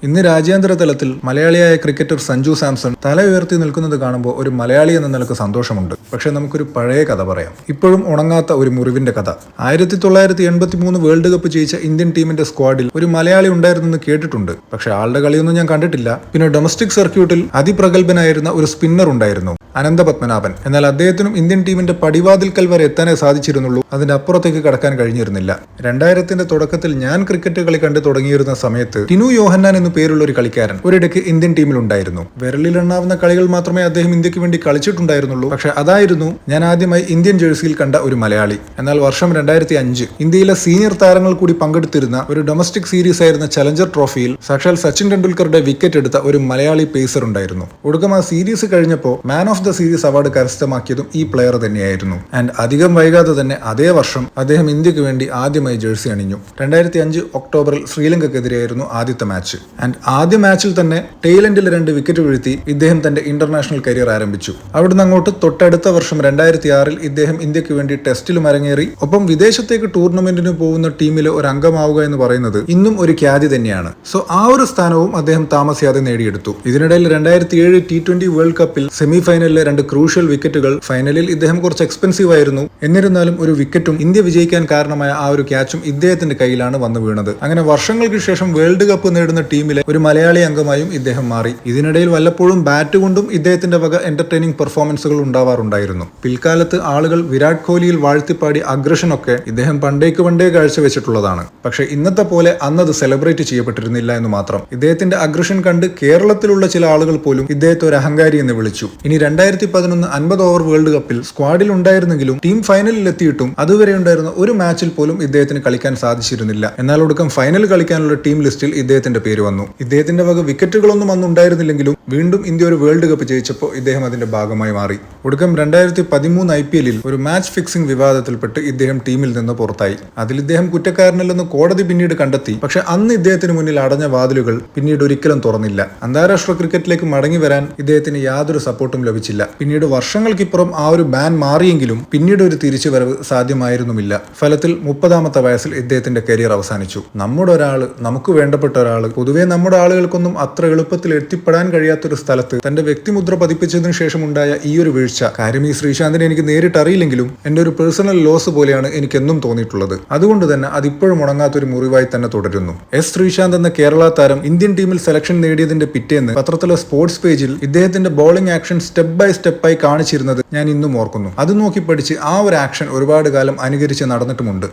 ഇന്ന് രാജ്യാന്തര തലത്തിൽ മലയാളിയായ ക്രിക്കറ്റർ സഞ്ജു സാംസൺ തല ഉയർത്തി നിൽക്കുന്നത് കാണുമ്പോൾ ഒരു മലയാളി എന്ന നിലക്ക് സന്തോഷമുണ്ട്. പക്ഷെ നമുക്കൊരു പഴയ കഥ പറയാം. ഇപ്പോഴും ഉണങ്ങാത്ത ഒരു മുറിവിന്റെ കഥ. 1983 വേൾഡ് കപ്പ് ജയിച്ച ഇന്ത്യൻ ടീമിന്റെ സ്ക്വാഡിൽ ഒരു മലയാളി ഉണ്ടായിരുന്നെന്ന് കേട്ടിട്ടുണ്ട്. പക്ഷെ ആളുടെ കളിയൊന്നും ഞാൻ കണ്ടിട്ടില്ല. പിന്നെ ഡൊമസ്റ്റിക് സർക്യൂട്ടിൽ അതിപ്രഗത്ഭനായിരുന്ന ഒരു സ്പിന്നർ ഉണ്ടായിരുന്നു, അനന്തപത്മനാഭൻ. എന്നാൽ അദ്ദേഹത്തിനും ഇന്ത്യൻ ടീമിന്റെ പടിവാതിൽക്കൽ വരെ എത്താനേ സാധിച്ചിരുന്നുള്ളൂ. അതിന്റെ അപ്പുറത്തേക്ക് കടക്കാൻ കഴിഞ്ഞിരുന്നില്ല. 2000ത്തിന്റെ തുടക്കത്തിൽ ഞാൻ ക്രിക്കറ്റ് കളി കണ്ടു തുടങ്ങിയിരുന്ന സമയത്ത് ടിനു യോഹന്നാൻ എന്നു പേരുള്ള ഒരു കളിക്കാരൻ ഒരിടയ്ക്ക് ഇന്ത്യൻ ടീമിൽ ഉണ്ടായിരുന്നു. വിരലിലെണ്ണാവുന്ന കളികൾ മാത്രമേ അദ്ദേഹം ഇന്ത്യക്ക് വേണ്ടി കളിച്ചിട്ടുണ്ടായിരുന്നുള്ളൂ. പക്ഷെ അതായിരുന്നു ഞാൻ ആദ്യമായി ഇന്ത്യൻ ജേഴ്സിയിൽ കണ്ട ഒരു മലയാളി. എന്നാൽ വർഷം 2005 ഇന്ത്യയിലെ സീനിയർ താരങ്ങൾ കൂടി പങ്കെടുത്തിരുന്ന ഒരു ഡൊമസ്റ്റിക് സീരീസ് ആയിരുന്ന ചലഞ്ചർ ട്രോഫിയിൽ സാക്ഷാൽ സച്ചിൻ ടെണ്ടുൽക്കറുടെ വിക്കറ്റ് എടുത്ത ഒരു മലയാളി പേസർ ഉണ്ടായിരുന്നു. ഒടുക്കം ആ സീരീസ് കഴിഞ്ഞപ്പോൾ man of the series award കരസ്ഥമാക്കിയതും ഈ പ്ലെയർ തന്നെയായിരുന്നു. ആൻഡ് അധികം വൈകാതെ തന്നെ അതേ വർഷം അദ്ദേഹം ഇന്ത്യക്ക് വേണ്ടി ആദ്യമായി ജേഴ്സി അണിഞ്ഞു. 2005 ഒക്ടോബറിൽ ശ്രീലങ്കക്കെതിരെയായിരുന്നു ആദ്യത്തെ മാച്ച്. ആൻഡ് ആദ്യ മാച്ചിൽ തന്നെ ടെയിലെൻഡിൽ 2 വിക്കറ്റ് വീഴ്ത്തി ഇദ്ദേഹം തന്റെ ഇന്റർനാഷണൽ കരിയർ ആരംഭിച്ചു. അവിടുന്ന് അങ്ങോട്ട് തൊട്ടടുത്ത വർഷം 2006 ഇദ്ദേഹം ഇന്ത്യക്ക് വേണ്ടി ടെസ്റ്റിലും അരങ്ങേറി. ഒപ്പം വിദേശത്തേക്ക് ടൂർണമെന്റിന് പോകുന്ന ടീമിലെ ഒരു അംഗമാവുക എന്ന് പറയുന്നത് ഇന്നും ഒരു ഖ്യാതി തന്നെയാണ്. സോ ആ ഒരു സ്ഥാനവും അദ്ദേഹം താമസിയാതെ നേടിയെടുത്തു. ഇതിനിടയിൽ 2007 T20 വേൾഡ് കപ്പിൽ സെമി ഫൈനലിലെ 2 ക്രൂഷ്യൽ വിക്കറ്റുകൾ, ഫൈനലിൽ ഇദ്ദേഹം കുറച്ച് എക്സ്പെൻസീവ് ആയിരുന്നു. എന്നിരുന്നാലും ഒരു വിക്കറ്റും ഇന്ത്യ വിജയിക്കാൻ കാരണമായ ആ ഒരു ക്യാച്ചും ഇദ്ദേഹത്തിന്റെ കയ്യിലാണ് വന്നു വീണത്. അങ്ങനെ വർഷങ്ങൾക്ക് ശേഷം വേൾഡ് കപ്പ് നേടുന്ന ടീമിലെ ഒരു മലയാളി അംഗമായും ഇദ്ദേഹം മാറി. ഇതിനിടയിൽ വല്ലപ്പോഴും ബാറ്റ് കൊണ്ടും ഇദ്ദേഹത്തിന്റെ വക എന്റർടൈനിങ് പെർഫോമൻസുകൾ ഉണ്ടാവാറുണ്ടായിരുന്നു. പിൽക്കാലത്ത് ആളുകൾ വിരാട് കോഹ്ലിയിൽ വാഴ്ത്തിപ്പാടി അഗ്രഷനൊക്കെ ഇദ്ദേഹം പണ്ടേ കാഴ്ചവെച്ചിട്ടുള്ളതാണ്. പക്ഷെ ഇന്നത്തെ പോലെ അന്നത് സെലിബ്രേറ്റ് ചെയ്യപ്പെട്ടിരുന്നില്ല എന്ന് മാത്രം. ഇദ്ദേഹത്തിന്റെ അഗ്രഷൻ കണ്ട് കേരളത്തിലുള്ള ചില ആളുകൾ പോലും ഇദ്ദേഹത്തെ ഒരു അഹങ്കാരി എന്ന് വിളിച്ചു. ഇനി 2011 50 ഓവർ വേൾഡ് കപ്പിൽ സ്ക്വാഡിൽ ഉണ്ടായിരുന്നെങ്കിലും ടീം ഫൈനലിൽ എത്തിയിട്ടും അതുവരെ ഉണ്ടായിരുന്ന ഒരു മാച്ചിൽ പോലും ഇദ്ദേഹത്തിന് കളിക്കാൻ സാധിച്ചിരുന്നില്ല. എന്നാൽ ഒടുക്കം ഫൈനൽ കളിക്കാനുള്ള ടീം ലിസ്റ്റിൽ ഇദ്ദേഹത്തിന്റെ പേര് വന്നു. ഇദ്ദേഹത്തിന്റെ വക വിക്കറ്റുകളൊന്നും അന്ന് ഉണ്ടായിരുന്നില്ലെങ്കിലും വീണ്ടും ഇന്ത്യ ഒരു വേൾഡ് കപ്പ് ജയിച്ചപ്പോൾ ഇദ്ദേഹം അതിന്റെ ഭാഗമായി മാറി. ഒടുക്കം 2013 IPL ഒരു മാച്ച് ഫിക്സിംഗ് വിവാദത്തിൽപ്പെട്ട് ഇദ്ദേഹം ടീമിൽ നിന്ന് പുറത്തായി. അതിൽ ഇദ്ദേഹം കുറ്റക്കാരനല്ലെന്ന് കോടതി പിന്നീട് കണ്ടെത്തി. പക്ഷെ അന്ന് ഇദ്ദേഹത്തിന് മുന്നിൽ അടഞ്ഞ വാതിലുകൾ പിന്നീട് ഒരിക്കലും തുറന്നില്ല. അന്താരാഷ്ട്ര ക്രിക്കറ്റിലേക്ക് മടങ്ങി വരാൻ ഇദ്ദേഹത്തിന് യാതൊരു സപ്പോർട്ടും ലഭിച്ചില്ല. പിന്നീട് വർഷങ്ങൾക്കിപ്പുറം ആ ഒരു ബാൻ മാറിയെങ്കിലും പിന്നീട് ഒരു തിരിച്ചുവരവ് സാധ്യമായിരുന്നുമില്ല. ഫലത്തിൽ 30ാമത്തെ വയസ്സിൽ ഇദ്ദേഹത്തിന്റെ കരിയർ അവസാനിച്ചു. നമ്മുടെ ഒരാള്, നമുക്ക് വേണ്ടപ്പെട്ട ഒരാള്, പൊതുവെ നമ്മുടെ ആളുകൾക്കൊന്നും അത്ര എളുപ്പത്തിൽ എത്തിപ്പെടാൻ കഴിയാത്തൊരു സ്ഥലത്ത് തന്റെ വ്യക്തിമുദ്ര പതിപ്പിച്ചതിനു ശേഷം ഉണ്ടായ ഈ ഒരു വീഴ്ച, കാര്യം ഈ ശ്രീശാന്തിനെ എനിക്ക് നേരിട്ട് അറിയില്ലെങ്കിലും എന്റെ ഒരു പേഴ്സണൽ ലോസ് പോലെയാണ് എനിക്കെന്നും തോന്നിയിട്ടുള്ളത്. അതുകൊണ്ട് തന്നെ അതിപ്പോഴും ഉണങ്ങാത്തൊരു മുറിവായി തന്നെ തുടരുന്നു. ശ്രീശാന്ത് എന്ന കേരള താരം ഇന്ത്യൻ ടീമിൽ സെലക്ഷൻ നേടിയതിന്റെ പിറ്റേന്ന് പത്രത്തിലെ സ്പോർട്സ് പേജിൽ ഇദ്ദേഹത്തിന്റെ ബോളിംഗ് ആക്ഷൻ സ്റ്റെപ്പ് ബൈ സ്റ്റെപ്പായി കാണിച്ചിരുന്നത് ഞാൻ ഇന്നും ഓർക്കുന്നു. അത് നോക്കി പഠിച്ച് ആ ഒരു ആക്ഷൻ ഒരുപാട് കാലം അനുകരിച്ച് നടന്നിട്ടുമുണ്ട്.